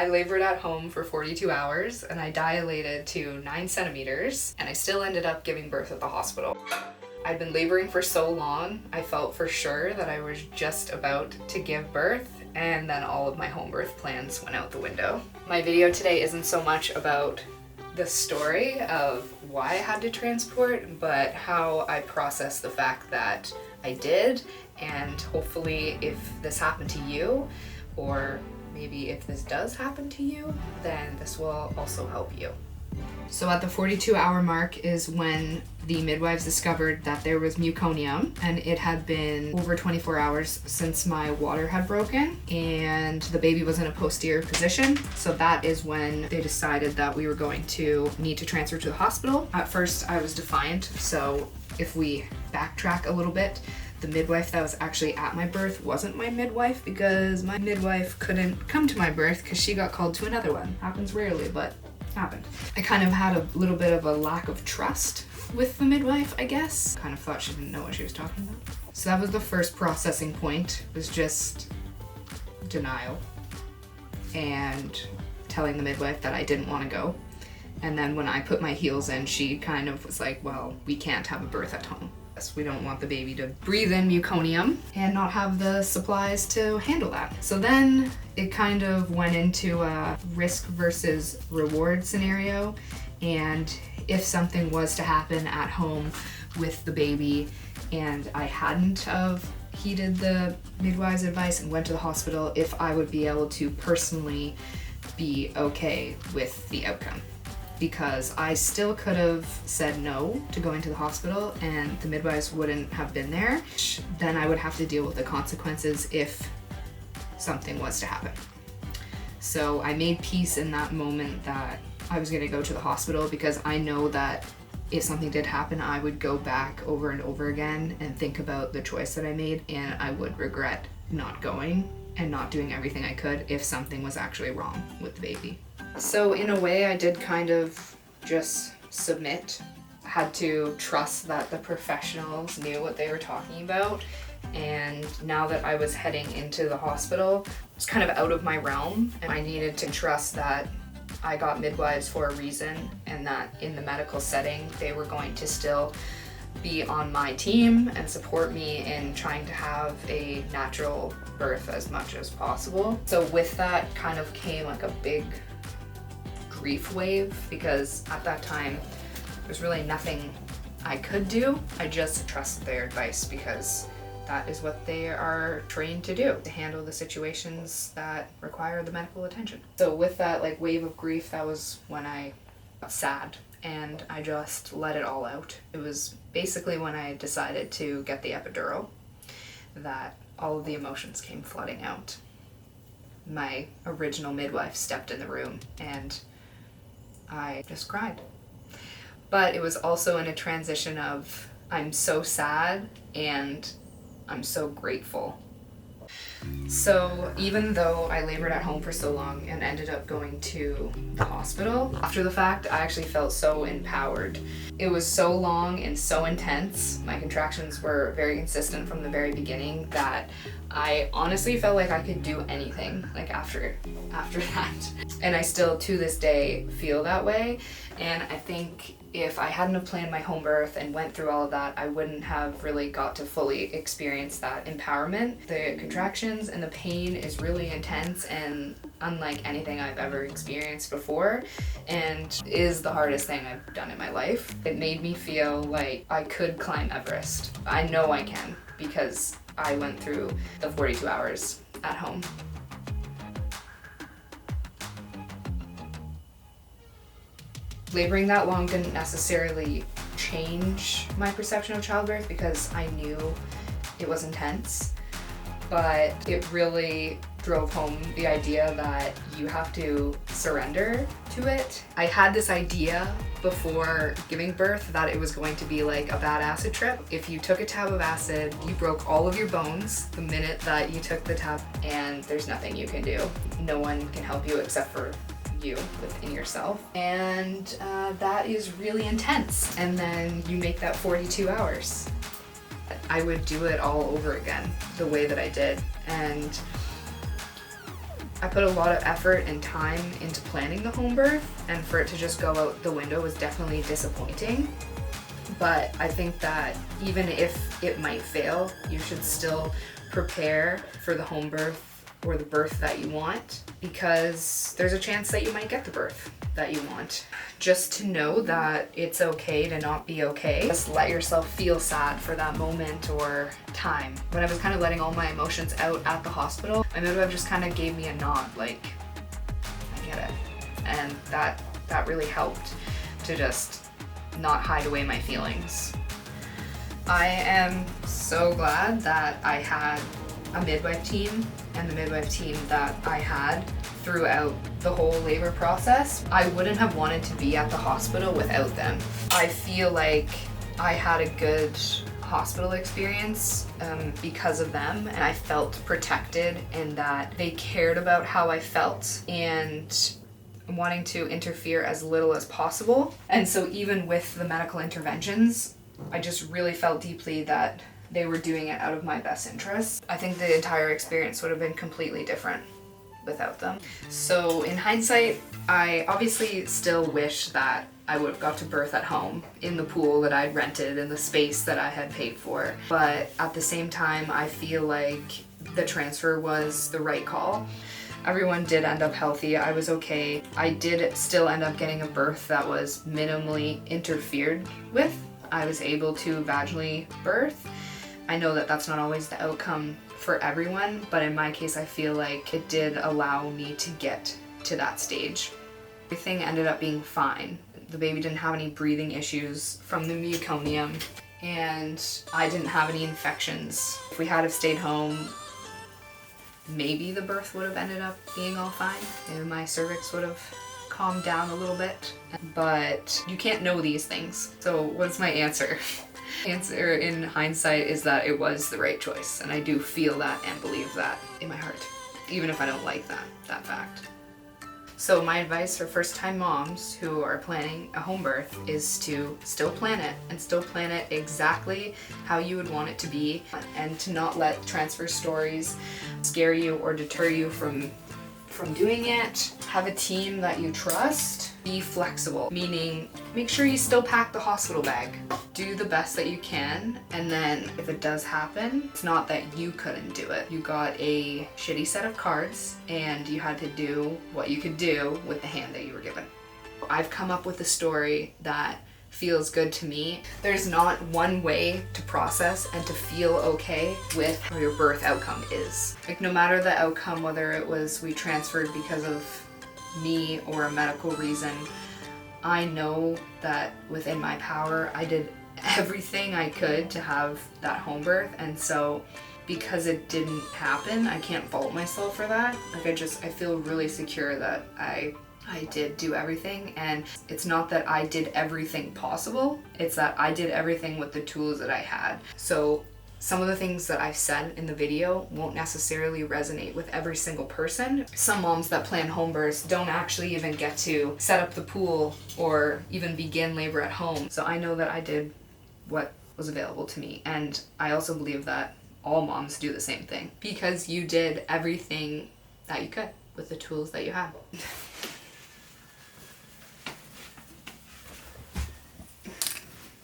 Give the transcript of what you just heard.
I labored at home for 42 hours and I dilated to 9 centimeters and I still ended up giving birth at the hospital. I'd been laboring for so long, I felt for sure that I was just about to give birth, and then all of my home birth plans went out the window. My video today isn't so much about the story of why I had to transport, but how I processed the fact that I did, and hopefully if this happened to you, or maybe if this does happen to you, then this will also help you. So at the 42-hour mark is when the midwives discovered that there was meconium, and it had been over 24 hours since my water had broken and the baby was in a posterior position. So that is when they decided that we were going to need to transfer to the hospital. At first I was defiant, so if we backtrack a little bit, the midwife that was actually at my birth wasn't my midwife, because my midwife couldn't come to my birth because she got called to another one. Happens rarely, but happened. I kind of had a little bit of a lack of trust with the midwife, I guess. Kind of thought she didn't know what she was talking about. So that was the first processing point, was just denial and telling the midwife that I didn't want to go. And then when I put my heels in, she kind of was like, well, we can't have a birth at home. We don't want the baby to breathe in meconium and not have the supplies to handle that. So then it kind of went into a risk versus reward scenario, and if something was to happen at home with the baby and I hadn't have heeded the midwife's advice and went to the hospital, if I would be able to personally be okay with the outcome. Because I still could have said no to going to the hospital and the midwives wouldn't have been there. Then I would have to deal with the consequences if something was to happen. So I made peace in that moment that I was gonna go to the hospital, because I know that if something did happen, I would go back over and over again and think about the choice that I made, and I would regret not going and not doing everything I could if something was actually wrong with the baby. So in a way, I did kind of just submit. I had to trust that the professionals knew what they were talking about, and now that I was heading into the hospital, it was kind of out of my realm, and I needed to trust that I got midwives for a reason, and that in the medical setting, they were going to still be on my team and support me in trying to have a natural birth as much as possible. So with that kind of came like a big grief wave, because at that time there's really nothing I could do. I just trusted their advice, because that is what they are trained to do, to handle the situations that require the medical attention. So with that like wave of grief, that was when I got sad and I just let it all out. It was basically when I decided to get the epidural that all of the emotions came flooding out. My original midwife stepped in the room and I just cried. But it was also in a transition of I'm so sad and I'm so grateful. So even though I labored at home for so long and ended up going to the hospital, after the fact, I actually felt so empowered. It was so long and so intense. My contractions were very consistent from the very beginning that I honestly felt like I could do anything like after that. And I still to this day feel that way. And I think if I hadn't have planned my home birth and went through all of that, I wouldn't have really got to fully experience that empowerment. The contractions and the pain is really intense and unlike anything I've ever experienced before, and is the hardest thing I've done in my life. It made me feel like I could climb Everest. I know I can, because I went through the 42 hours at home. Laboring that long didn't necessarily change my perception of childbirth, because I knew it was intense, but it really drove home the idea that you have to surrender to it. I had this idea before giving birth that it was going to be like a bad acid trip. If you took a tab of acid, you broke all of your bones the minute that you took the tab, and there's nothing you can do. No one can help you except for you within yourself, and that is really intense. And then you make that 42 hours. I would do it all over again the way that I did, and I put a lot of effort and time into planning the home birth, and for it to just go out the window was definitely disappointing. But I think that even if it might fail, you should still prepare for the home birth or the birth that you want, because there's a chance that you might get the birth that you want. Just to know that it's okay to not be okay. Just let yourself feel sad for that moment or time. When I was kind of letting all my emotions out at the hospital, my midwife just kind of gave me a nod, like, I get it. And that really helped to just not hide away my feelings. I am so glad that I had a midwife team, and the midwife team that I had throughout the whole labor process. I wouldn't have wanted to be at the hospital without them. I feel like I had a good hospital experience because of them, and I felt protected in that they cared about how I felt and wanting to interfere as little as possible. And so even with the medical interventions, I just really felt deeply that they were doing it out of my best interests. I think the entire experience would have been completely different without them. So in hindsight, I obviously still wish that I would have got to birth at home in the pool that I'd rented in the space that I had paid for. But at the same time, I feel like the transfer was the right call. Everyone did end up healthy. I was okay. I did still end up getting a birth that was minimally interfered with. I was able to vaginally birth. I know that that's not always the outcome for everyone, but in my case, I feel like it did allow me to get to that stage. Everything ended up being fine. The baby didn't have any breathing issues from the meconium, and I didn't have any infections. If we had have stayed home, maybe the birth would have ended up being all fine. Maybe my cervix would have calmed down a little bit, but you can't know these things. So what's my answer? Answer in hindsight is that it was the right choice, and I do feel that and believe that in my heart, even if I don't like that fact. So my advice for first-time moms who are planning a home birth is to still plan it, and still plan it exactly how you would want it to be, and to not let transfer stories scare you or deter you from doing it. Have a team that you trust. Be flexible, meaning make sure you still pack the hospital bag. Do the best that you can, and then if it does happen, it's not that you couldn't do it. You got a shitty set of cards, and you had to do what you could do with the hand that you were given. I've come up with a story that feels good to me. There's not one way to process and to feel okay with how your birth outcome is. Like, no matter the outcome, whether it was we transferred because of me or a medical reason, I know that within my power, I did everything I could to have that home birth, and so because it didn't happen, I can't fault myself for that. Like, I feel really secure that I did do everything, and it's not that I did everything possible, it's that I did everything with the tools that I had. So some of the things that I've said in the video won't necessarily resonate with every single person. Some moms that plan home births don't actually even get to set up the pool or even begin labor at home. So I know that I did what was available to me, and I also believe that all moms do the same thing, because you did everything that you could with the tools that you had.